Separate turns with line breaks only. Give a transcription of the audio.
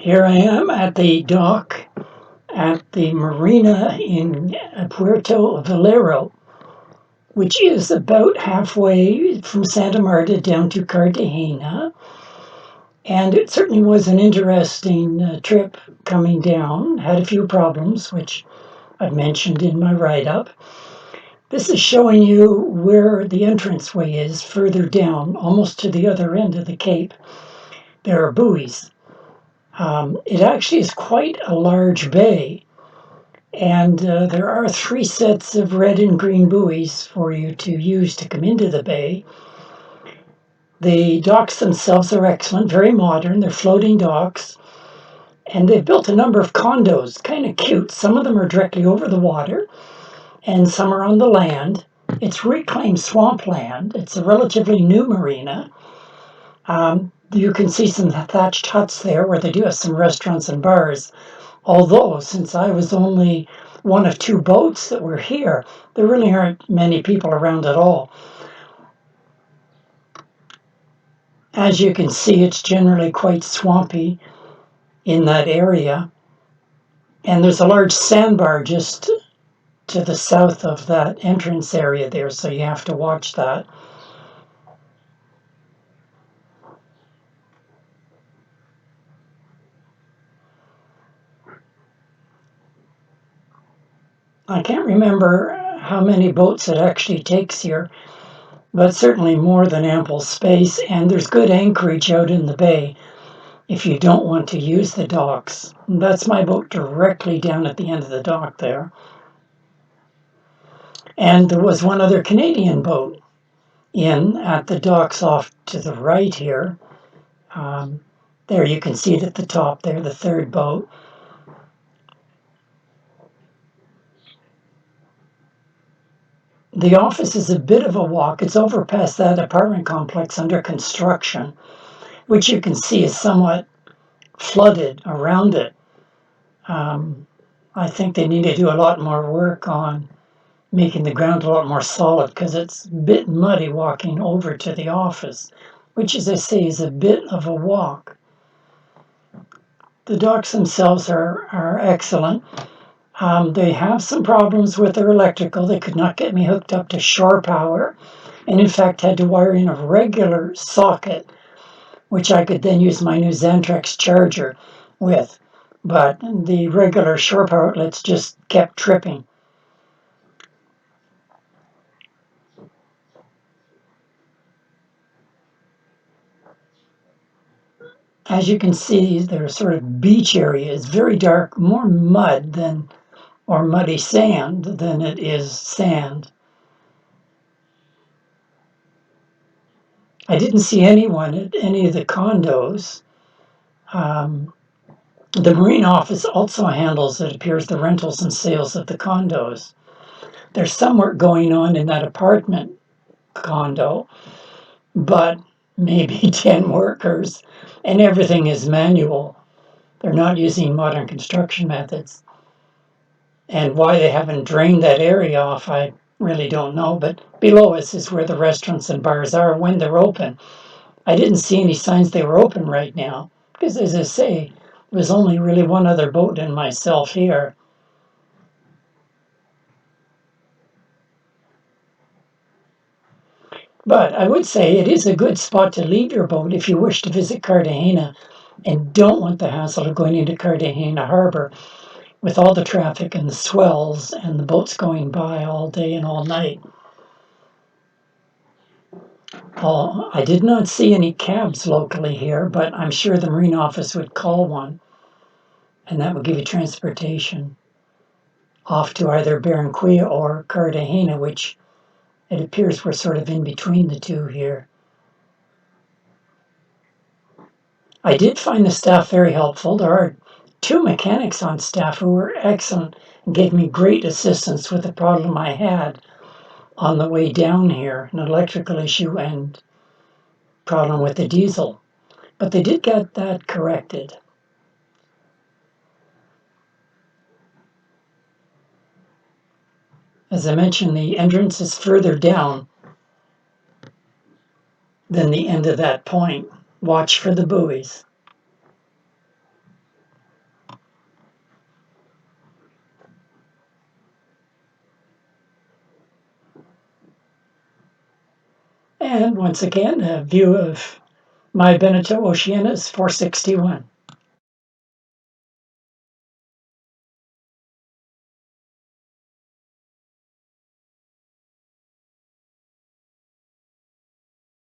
Here I am at the dock at the Marina in Puerto Velero, which is about halfway from Santa Marta down to Cartagena. And it certainly was an interesting trip coming down. Had a few problems, which I've mentioned in my write-up. This is showing you where the entranceway is further down, almost to the other end of the cape. There are buoys. It actually is quite a large bay, and there are 3 sets of red and green buoys for you to use to come into the bay. The docks themselves are excellent, very modern. They're floating docks, and they've built a number of condos, kind of cute. Some of them are directly over the water, and some are on the land. It's reclaimed swampland. It's a relatively new marina. You can see some thatched huts there where they do have some restaurants and bars. Although, since I was only one of 2 boats that were here, there really aren't many people around at all. As you can see, it's generally quite swampy in that area. And there's a large sandbar just to the south of that entrance area there, so you have to watch that. I can't remember how many boats it actually takes here, but certainly more than ample space, and there's good anchorage out in the bay if you don't want to use the docks. That's my boat directly down at the end of the dock there. And there was one other Canadian boat in at the docks off to the right here. There you can see it at the top there, the 3rd boat. The office is a bit of a walk. It's over past that apartment complex under construction, which you can see is somewhat flooded around it. I think they need to do a lot more work on making the ground a lot more solid because it's a bit muddy walking over to the office, which, as I say, is a bit of a walk. The docks themselves are excellent. They have some problems with their electrical. They could not get me hooked up to shore power, and in fact had to wire in a regular socket, which I could then use my new Xantrex charger with. But the regular shore power outlets just kept tripping. As you can see, their sort of beach area is very dark, more mud than, or muddy sand than it is sand. I didn't see anyone at any of the condos. The marine office also handles, it appears, the rentals and sales of the condos. There's some work going on in that apartment condo, but maybe 10 workers, and everything is manual. They're not using modern construction methods. And why they haven't drained that area off, I really don't know. But below us is where the restaurants and bars are when they're open. I didn't see any signs they were open right now, because as I say, there was only really one other boat and myself here. But I would say it is a good spot to leave your boat if you wish to visit Cartagena and don't want the hassle of going into Cartagena Harbor with all the traffic and the swells and the boats going by all day and all night. I did not see any cabs locally here, but I'm sure the marine office would call one, and that would give you transportation off to either Barranquilla or Cartagena, which it appears we're sort of in between the two here. I did find the staff very helpful. There are 2 mechanics on staff who were excellent and gave me great assistance with the problem I had on the way down here, an electrical issue and problem with the diesel. But they did get that corrected. As I mentioned, the entrance is further down than the end of that point. Watch for the buoys. And once again, a view of my Beneteau Oceanus 461.